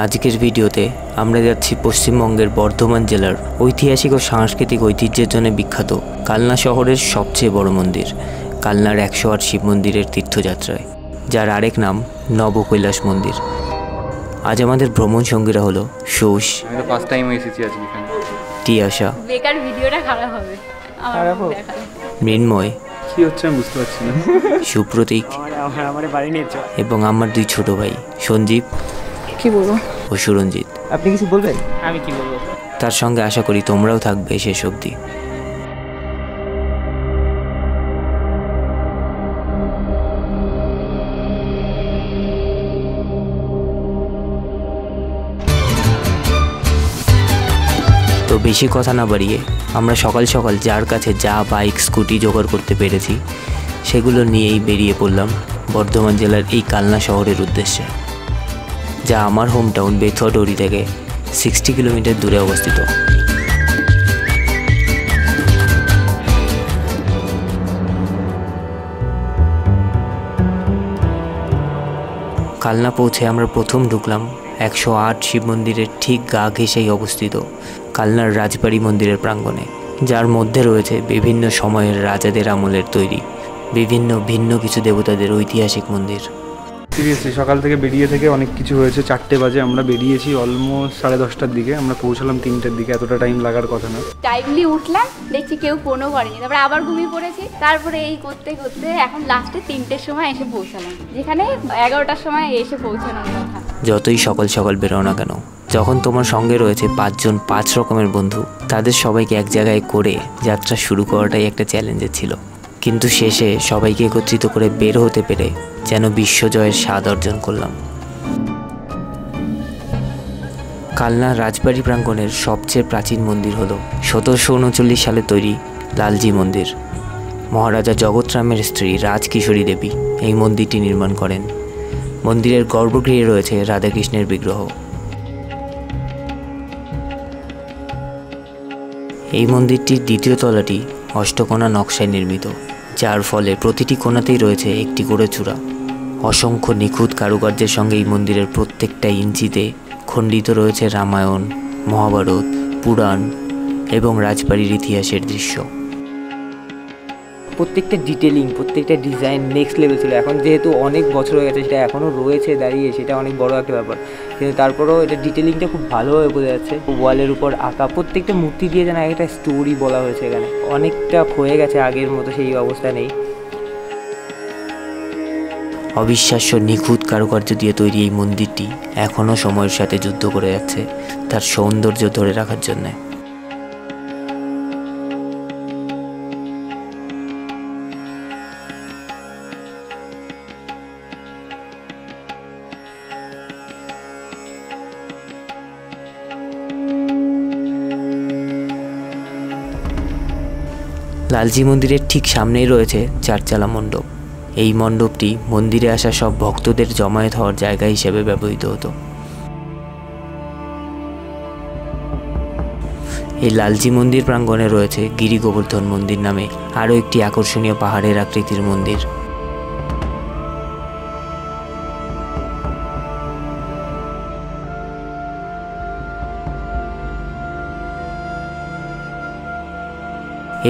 আজকের ভিডিওতে আমরা যাচ্ছি পশ্চিমবঙ্গের বর্ধমান জেলার ঐতিহাসিক ও সাংস্কৃতিক ঐতিহ্যের জন্য বিখ্যাত কালনা শহরের সবচেয়ে বড় মন্দির কালনার 108 শিব মন্দিরের তীর্থযাত্রায়, যার আরেক নাম নবকৈলাস মন্দির। আজ আমাদের ভ্রমণ সঙ্গীরা হলো সৌশ, ফার্স্ট টাইম এসেছি আজকে এখানে, টিয়াশা, বেকার ভিডিওটা খারাপ হবে, মৃন্ময়, কি হচ্ছে আমি বুঝতে পারছি না, সুপ্রতীক এবং আমার দুই ছোট ভাই সঞ্জীব কি বলবো ও সুরঞ্জিত। আপনি কিছু বলবেন? আমি কি বলবো? তার সঙ্গে আশা করি তোমরাও থাকবে শেষ অবধি। তো বেশি কথা না বাড়িয়ে আমরা সকাল সকাল যার কাছে যা বাইক স্কুটি জোগাড় করতে পেরেছি সেগুলো নিয়েই বেরিয়ে পড়লাম বর্ধমান জেলার এই কালনা শহরের উদ্দেশ্যে, যা আমার হোম টাউন বেথুয়াডোরি থেকে 60 কিলোমিটার দূরে অবস্থিত। কালনা পৌঁছে আমরা প্রথম ঢুকলাম 108 শিব মন্দিরের ঠিক গা ঘেঁষেই অবস্থিত কালনার রাজবাড়ি মন্দিরের প্রাঙ্গণে, যার মধ্যে রয়েছে বিভিন্ন সময়ের রাজাদের আমলের তৈরি বিভিন্ন ভিন্ন কিছু দেবতাদের ঐতিহাসিক মন্দির। সিরিয়াসলি সকাল থেকে বেরিয়ে থেকে অনেক কিছু হয়েছে। 4টে বাজে আমরা বেরিয়েছি, অলমোস্ট 10:30টার দিকে, আমরা পৌঁছালাম 3টের দিকে। এতটা টাইম লাগার কথা না। টাইমলি উঠলাম, দেখছি কেউ ফোনও করেনি, তারপরে আবার ঘুমিয়ে পড়েছি। তারপরে এই করতে করতে এখন লাস্টে 3টের সময় এসে পৌঁছালাম, যেখানে 11টার সময় এসে পৌঁছানোর কথা। যতই সকাল সকাল বেরো না কেন, যখন তোমার সঙ্গে রয়েছে 5 জন 5 রকমের বন্ধু, তাদের সবাইকে এক জায়গায় করে যাত্রা শুরু করাটাই একটা চ্যালেঞ্জের ছিল। কিন্তু শেষে সবাইকে একত্রিত করে বের হতে পেরে যেন বিশ্বজয়ের স্বাদ অর্জন করলাম। কালনা রাজবাড়ি প্রাঙ্গণের সবচেয়ে প্রাচীন মন্দির হল 1739 সালে তৈরি লালজি মন্দির। মহারাজা জগৎরামের স্ত্রী রাজকিশোরী দেবী এই মন্দিরটি নির্মাণ করেন। মন্দিরের গর্ভগৃহে রয়েছে রাধাকৃষ্ণের বিগ্রহ। এই মন্দিরটির দ্বিতীয় তলাটি অষ্টকোণা নকশায় নির্মিত, যার ফলে প্রতিটি কোণাতেই রয়েছে একটি করে চূড়া। অসংখ্য নিখুঁত কারুকার্যের সঙ্গে এই মন্দিরের প্রত্যেকটা ইঞ্চিতে খণ্ডিত রয়েছে রামায়ণ, মহাভারত, পুরাণ এবং রাজবাড়ির ইতিহাসের দৃশ্য। প্রত্যেকটা ডিটেলিং, প্রত্যেকটা ডিজাইন নেক্সট লেভেল ছিল। এখন যেহেতু অনেক বছর হয়ে গেছে, সেটা এখনও রয়েছে দাঁড়িয়ে, সেটা অনেক বড় একটা ব্যাপার। কিন্তু তারপরেও এটা ডিটেলিংটা খুব ভালোভাবে বোঝা যাচ্ছে। ওয়ালের উপর আঁকা প্রত্যেকটা মূর্তি দিয়ে যেন একটা স্টোরি বলা হয়েছে। এখানে অনেকটা ক্ষয়ে গেছে, আগের মতো সেই অবস্থা নেই। অবিশ্বাস্য নিখুঁত কারুকার্য দিয়ে তৈরি এই মন্দিরটি এখনও সময়ের সাথে যুদ্ধ করে যাচ্ছে তার সৌন্দর্য ধরে রাখার জন্যে। লালজি মন্দিরের ঠিক সামনেই রয়েছে চারচালা মণ্ডপ। এই মণ্ডপটি মন্দিরে আসা সব ভক্তদের জমায়েত হওয়ার জায়গা হিসেবে ব্যবহৃত হতো। এই লালজি মন্দির প্রাঙ্গণে রয়েছে গিরি গোবর্ধন মন্দির নামে আরও একটি আকর্ষণীয় পাহাড়ের আকৃতির মন্দির।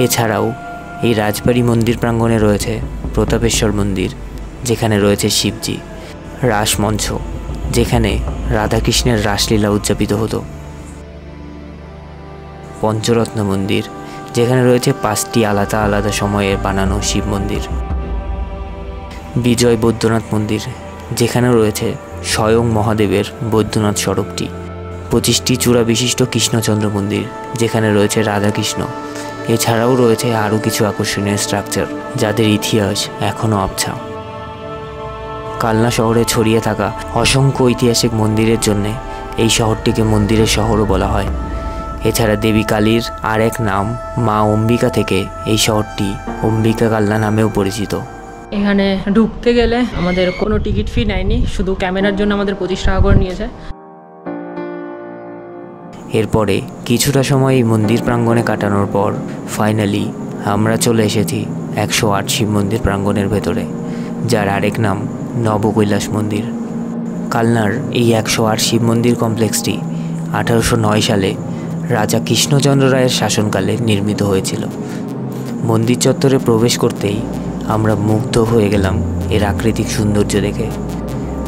এছাড়াও এই রাজবাড়ি মন্দির প্রাঙ্গণে রয়েছে প্রতাপেশ্বর মন্দির, যেখানে রয়েছে শিবজি, রাসমঞ্চ, যেখানে রাধাকৃষ্ণের রাসলীলা উদযাপিত হতো, পঞ্চরত্ন মন্দির, যেখানে রয়েছে 5টি আলাদা আলাদা সময়ে বানানো শিব মন্দির, বিজয় বৈদ্যনাথ মন্দির, যেখানে রয়েছে স্বয়ং মহাদেবের বৈদ্যনাথ স্বরূপটি, 25টি চূড়া বিশিষ্ট কৃষ্ণচন্দ্র মন্দির, যেখানে রয়েছে রাধাকৃষ্ণ। এছাড়াও রয়েছে আরও কিছু আকর্ষণীয় স্ট্রাকচার যাদের ইতিহাস এখনও আবছা। কালনা শহরে ছড়িয়ে থাকা অসংখ্য ঐতিহাসিক মন্দিরের জন্যে এই শহরটিকে মন্দিরের শহরও বলা হয়। এছাড়া দেবী কালীর আর এক নাম মা অম্বিকা থেকে এই শহরটি অম্বিকা কালনা নামেও পরিচিত। এখানে ঢুকতে গেলে আমাদের কোনো টিকিট ফি নেয়নি, শুধু ক্যামেরার জন্য আমাদের 25 টাকা করে নিয়েছে। এরপরে কিছুটা সময় এই মন্দির প্রাঙ্গণে কাটানোর পর ফাইনালি আমরা চলে এসেছি 108 শিব মন্দির প্রাঙ্গণের ভেতরে, যার আরেক নাম নবকৈলাস মন্দির। কালনার এই 108 শিব মন্দির কমপ্লেক্সটি 1809 সালে রাজা কৃষ্ণচন্দ্র রায়ের শাসনকালে নির্মিত হয়েছিল। মন্দির চত্বরে প্রবেশ করতেই আমরা মুগ্ধ হয়ে গেলাম এর প্রাকৃতিক সৌন্দর্য দেখে।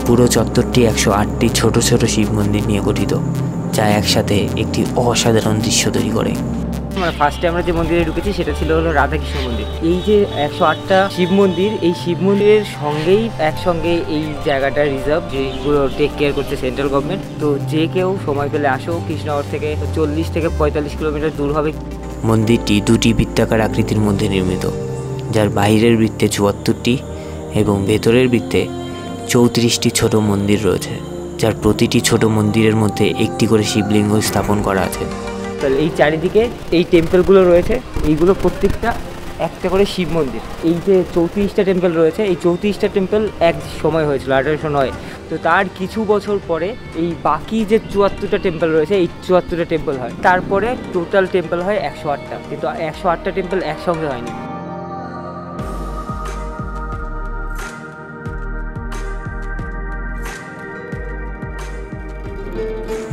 পুরো চত্বরটি 108টি ছোট ছোট শিব মন্দির নিয়ে গঠিত, যা একসাথে একটি অসাধারণ দৃশ্য তৈরি করে। মানে ফার্স্টে আমরা যে মন্দিরে ঢুকেছি সেটা ছিল হলো রাধাকৃষ্ণ মন্দির। এই যে 108টা শিব মন্দির, এই শিব মন্দিরের সঙ্গেই একসঙ্গে এই জায়গাটা রিজার্ভ, যেগুলো টেক কেয়ার করছে সেন্ট্রাল গভর্নমেন্ট। তো যে কেউ সময় পেলে আসো, কৃষ্ণনগর থেকে 40 থেকে 45 কিলোমিটার দূর হবে। মন্দিরটি দুটি বৃত্তাকার আকৃতির মধ্যে নির্মিত, যার বাইরের বৃত্তে 74টি এবং ভেতরের বৃত্তে 34টি ছোট মন্দির রয়েছে, যার প্রতিটি ছোট মন্দিরের মধ্যে একটি করে শিবলিঙ্গ স্থাপন করা আছে। তাহলে এই চারিদিকে এই টেম্পলগুলো রয়েছে, এইগুলো প্রত্যেকটা একটা করে শিব মন্দির। এই যে 34টা টেম্পল রয়েছে, এই 34টা টেম্পল এক সময় হয়েছিল 1809। তো তার কিছু বছর পরে এই বাকি যে 74টা টেম্পল রয়েছে, এই 74টা টেম্পল হয়। তারপরে টোটাল টেম্পল হয় 108টা, কিন্তু 108টা টেম্পল একসঙ্গে হয়নি।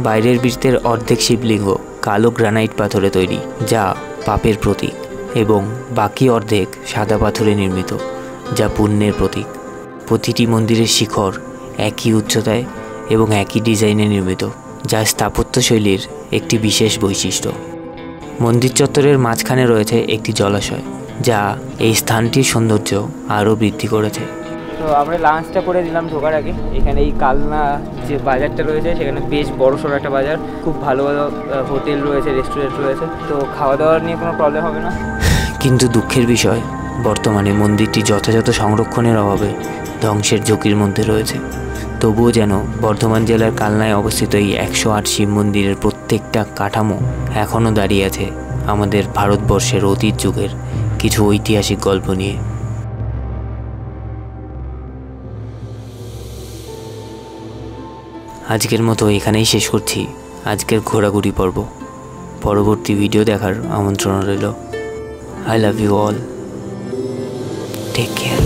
বাইরের বৃত্তের অর্ধেক শিবলিঙ্গ কালো গ্রানাইট পাথরে তৈরি, যা পাপের প্রতীক, এবং বাকি অর্ধেক সাদা পাথরে নির্মিত, যা পুণ্যের প্রতীক। প্রতিটি মন্দিরের শিখর একই উচ্চতায় এবং একই ডিজাইনে নির্মিত, যা স্থাপত্যশৈলীর একটি বিশেষ বৈশিষ্ট্য। মন্দির চত্বরের মাঝখানে রয়েছে একটি জলাশয়, যা এই স্থানটির সৌন্দর্য আরও বৃদ্ধি করেছে। তো আমরা লাঞ্চটা করে দিলাম ঢোকার আগে। এখানে এই কালনা যে বাজারটা রয়েছে, সেখানে বেশ বড়সড় একটা বাজার, খুব ভালো ভালো হোটেল রয়েছে, রেস্টুরেন্ট রয়েছে, তো খাওয়া দাওয়ার নিয়ে কোনো প্রবলেম হবে না। কিন্তু দুঃখের বিষয়, বর্তমানে মন্দিরটি যথাযথ সংরক্ষণের অভাবে ধ্বংসের ঝুঁকির মধ্যে রয়েছে। তবুও যেন বর্ধমান জেলার কালনায় অবস্থিত এই 108 শিব মন্দিরের প্রত্যেকটা কাঠামো এখনও দাঁড়িয়ে আছে আমাদের ভারতবর্ষের অতীত যুগের কিছু ঐতিহাসিক গল্প নিয়ে। আজকের মতো এখানেই শেষ করছি আজকের ঘোরাঘুরি পর্ব। পরবর্তী ভিডিও দেখার আমন্ত্রণ রইল। I love you all. Take care.